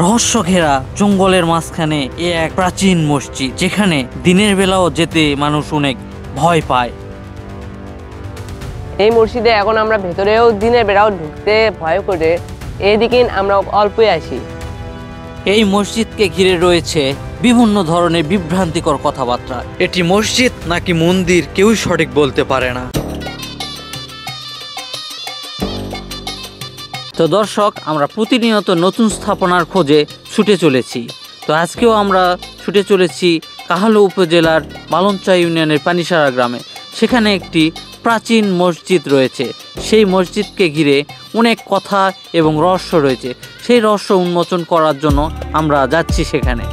রহস্য ঘেরা জঙ্গলের মাঝখানে এ এক প্রাচীন মসজিদ, যেখানে দিনের বেলাও যেতে মানুষ অনেক ভয় পায়। এই মসজিদে এখন আমরা ভেতরেও দিনের বেলাও ঢুকতে ভয় করে, এদিকে আমরা অল্পই আসি। এই মসজিদকে ঘিরে রয়েছে বিভিন্ন ধরনের বিভ্রান্তিকর কথাবার্তা। এটি মসজিদ নাকি মন্দির কেউই সঠিক বলতে পারে না। তো দর্শক, আমরা প্রতিনিয়ত নতুন স্থাপনার খোঁজে ছুটে চলেছি। তো আজকেও আমরা ছুটে চলেছি কাহালু উপজেলার মালঞ্চা ইউনিয়নের পানিসারা গ্রামে। সেখানে একটি প্রাচীন মসজিদ রয়েছে। সেই মসজিদকে ঘিরে অনেক কথা এবং রহস্য রয়েছে। সেই রহস্য উন্মোচন করার জন্য আমরা যাচ্ছি সেখানে।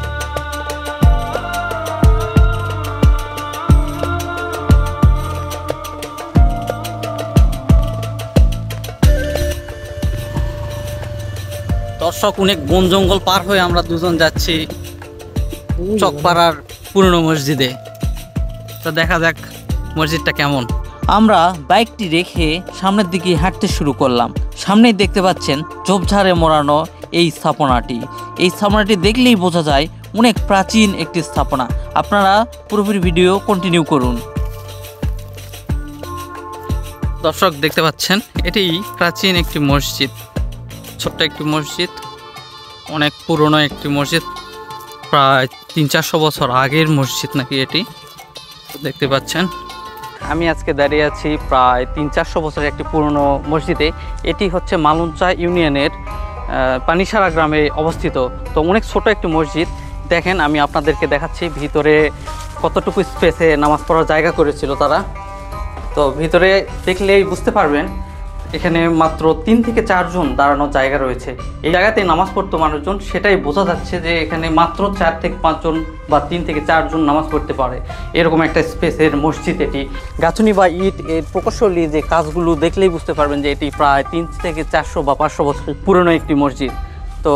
দর্শক, অনেক বন জঙ্গল পার হয়ে আমরা দুজন যাচ্ছি চকপাড়ার পুরনো মসজিদে। তো দেখা যাক মসজিদটা কেমন। আমরা বাইকটি রেখে সামনের দিকে হাঁটতে শুরু করলাম। সামনেই দেখতে পাচ্ছেন ঝোপঝাড়ে মোড়ানো এই স্থাপনাটি। এই স্থাপনাটি দেখলেই বোঝা যায় অনেক প্রাচীন একটি স্থাপনা। আপনারা পুরোপুরি ভিডিও কন্টিনিউ করুন। দর্শক, দেখতে পাচ্ছেন এটি প্রাচীন একটি মসজিদ, ছোট্ট একটি মসজিদ, অনেক পুরনো একটি মসজিদ, প্রায় 300-400 বছর আগের মসজিদ নাকি এটি। দেখতে পাচ্ছেন আমি আজকে দাঁড়িয়ে আছি প্রায় 300-400 বছরের একটি পুরনো মসজিদে। এটি হচ্ছে মালঞ্চা ইউনিয়নের পানিসারা গ্রামে অবস্থিত। তো অনেক ছোট একটি মসজিদ। দেখেন, আমি আপনাদেরকে দেখাচ্ছি ভিতরে কতটুকু স্পেসে নামাজ পড়ার জায়গা করেছিল তারা। তো ভিতরে দেখলেই বুঝতে পারবেন এখানে মাত্র 3 থেকে 4 জন দাঁড়ানোর জায়গা রয়েছে। এই জায়গাতে নামাজ পড়তো মানুষজন, সেটাই বোঝা যাচ্ছে যে এখানে মাত্র 4 থেকে 5 জন বা 3 থেকে 4 জন নামাজ পড়তে পারে, এরকম একটা স্পেসের মসজিদ এটি। গাঁথুনি বা ইট এর প্রকৌশলী যে কাজগুলো দেখলেই বুঝতে পারবেন যে এটি প্রায় 3 থেকে 400 বা 500 বছর পুরনো একটি মসজিদ। তো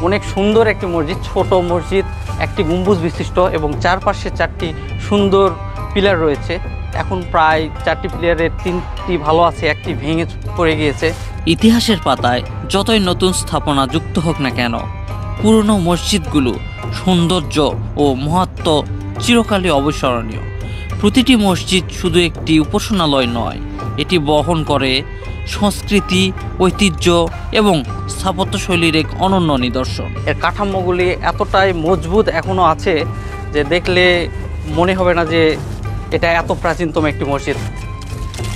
অনেক সুন্দর একটি মসজিদ, ছোট মসজিদ, একটি গম্বুজ বিশিষ্ট এবং চারপাশে 4টি সুন্দর পিলার রয়েছে। এখন প্রায় 4টি পিলারের 3টি ভালো আছে, একটি ভেঙে পড়ে গিয়েছে। ইতিহাসের পাতায় যতই নতুন স্থাপনা যুক্ত হোক না কেন, পুরনো মসজিদগুলো সৌন্দর্য ও মহত্ব চিরকালই অবিস্মরণীয়। প্রতিটি মসজিদ শুধু একটি উপাসনালয় নয়, এটি বহন করে সংস্কৃতি, ঐতিহ্য এবং স্থাপত্যশৈলীর এক অনন্য নিদর্শন। এর কাঠামোগুলি এতটাই মজবুত এখনও আছে যে দেখলে মনে হবে না যে এটা এত প্রাচীনতম একটি মসজিদ।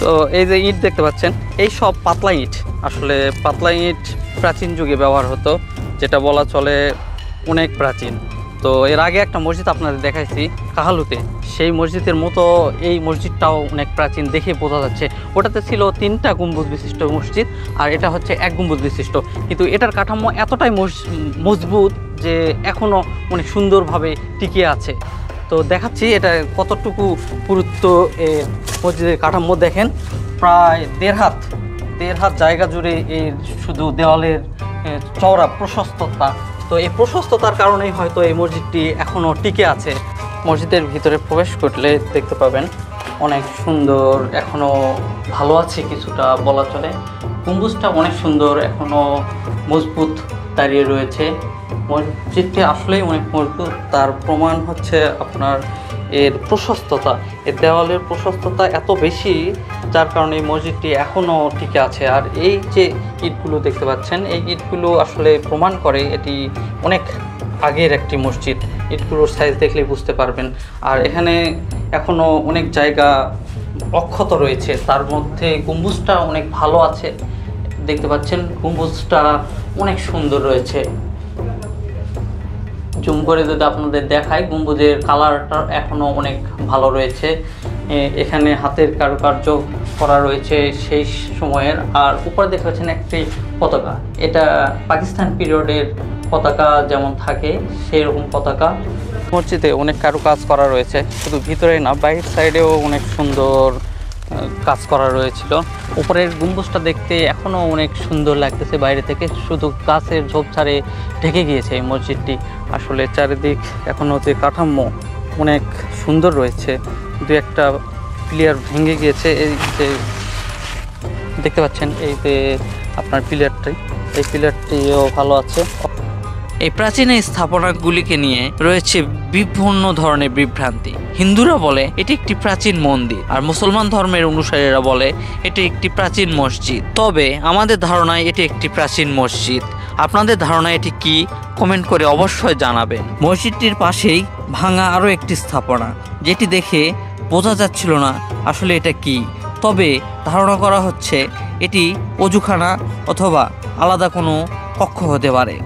তো এই যে ইট দেখতে পাচ্ছেন, এই সব পাতলা ইট। আসলে পাতলা ইট প্রাচীন যুগে ব্যবহার হতো, যেটা বলা চলে অনেক প্রাচীন। তো এর আগে একটা মসজিদ আপনাদের দেখাইছি কাহালুতে, সেই মসজিদের মতো এই মসজিদটাও অনেক প্রাচীন দেখে বোঝা যাচ্ছে। ওটাতে ছিল 3টা গম্বুজ বিশিষ্ট মসজিদ, আর এটা হচ্ছে 1 গম্বুজ বিশিষ্ট। কিন্তু এটার কাঠামো এতটাই মজবুত যে এখনও অনেক সুন্দরভাবে টিকে আছে। তো দেখাচ্ছি এটা কতটুকু পুরুত্ব মসজিদের কাঠামো। দেখেন, প্রায় দেড় হাত জায়গা জুড়ে এই শুধু দেওয়ালের চওড়া প্রশস্ততা। তো এই প্রশস্ততার কারণেই হয়তো এই মসজিদটি এখনও টিকে আছে। মসজিদের ভিতরে প্রবেশ করলে দেখতে পাবেন অনেক সুন্দর, এখনও ভালো আছে কিছুটা বলা চলে। গম্বুজটা অনেক সুন্দর, এখনও মজবুত দাঁড়িয়ে রয়েছে। মসজিদটি আসলেই অনেক মজবুত, তার প্রমাণ হচ্ছে আপনার এর প্রশস্ততা। এর দেওয়ালের প্রশস্ততা এত বেশি, যার কারণে এই মসজিদটি এখনও টিকে আছে। আর এই যে ইটগুলো দেখতে পাচ্ছেন, এই ইটগুলো আসলে প্রমাণ করে এটি অনেক আগের একটি মসজিদ। ইটগুলোর সাইজ দেখলেই বুঝতে পারবেন। আর এখানে এখনও অনেক জায়গা অক্ষত রয়েছে, তার মধ্যে গম্বুজটা অনেক ভালো আছে। দেখতে পাচ্ছেন গম্বুজটা অনেক সুন্দর রয়েছে। জুম করে যদি আপনাদের দেখাই, গম্বুজের কালারটা এখনও অনেক ভালো রয়েছে। এখানে হাতের কারুকার্য করা রয়েছে সেই সময়ের। আর উপরে দেখতে পাচ্ছেন একটি পতাকা, এটা পাকিস্তান পিরিয়ডের পতাকা যেমন থাকে সেই রকম পতাকা। মসজিদে অনেক কারুকাজ করা রয়েছে, শুধু ভিতরে না, বাইরের সাইডেও অনেক সুন্দর কাজ করা রয়েছিল। উপরের গম্বুজটা দেখতে এখনও অনেক সুন্দর লাগতেছে বাইরে থেকে, শুধু গাছের ঝোপঝাড়ে ঢেকে গিয়েছে এই মসজিদটি। আসলে চারিদিক এখনও যে কাঠামো অনেক সুন্দর রয়েছে, 2-1টা পিলার ভেঙে গিয়েছে। এই যে দেখতে পাচ্ছেন, এই যে আপনার পিলারটি, এই পিলারটিও ভালো আছে। এই প্রাচীন এই স্থাপনাগুলিকে নিয়ে রয়েছে বিভিন্ন ধরনের বিভ্রান্তি। হিন্দুরা বলে এটি একটি প্রাচীন মন্দির, আর মুসলমান ধর্মের অনুসারীরা বলে এটি একটি প্রাচীন মসজিদ। তবে আমাদের ধারণায় এটি একটি প্রাচীন মসজিদ। আপনাদের ধারণা এটি কি? কমেন্ট করে অবশ্যই জানাবেন। মসজিদটির পাশেই ভাঙা আরও একটি স্থাপনা, যেটি দেখে বোঝা যাচ্ছিল না আসলে এটা কি। তবে ধারণা করা হচ্ছে এটি অজুখানা অথবা আলাদা কোনো কক্ষ হতে পারে।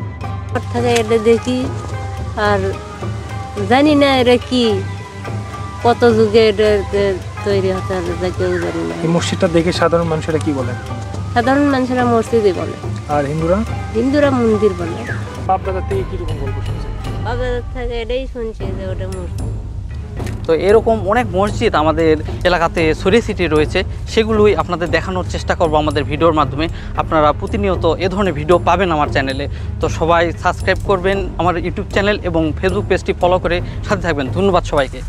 থাকে এটা দেখি, আর জানি না এটা কি, কত যুগে এটা তৈরি হতে হবে কেউ জানি না। এই মসজিদটা দেখে সাধারণ মানুষেরা কি বলে? সাধারণ মানুষেরা মসজিদই বলে, আর হিন্দুরা হিন্দুরা মন্দির বলে। বাপদাদার থেকে কিরকম গল্প শুনছেন? বাবাদের থেকে এটাই শুনছি যে ওটা মসজিদ। তো এরকম অনেক মসজিদ আমাদের এলাকাতে ছড়িয়ে ছিটিয়ে রয়েছে, সেগুলোই আপনাদের দেখানোর চেষ্টা করব আমাদের ভিডিওর মাধ্যমে। আপনারা প্রতিনিয়ত এ ধরনের ভিডিও পাবেন আমার চ্যানেলে। তো সবাই সাবস্ক্রাইব করবেন আমার ইউটিউব চ্যানেল এবং ফেসবুক পেজটি ফলো করে সাথে থাকবেন। ধন্যবাদ সবাইকে।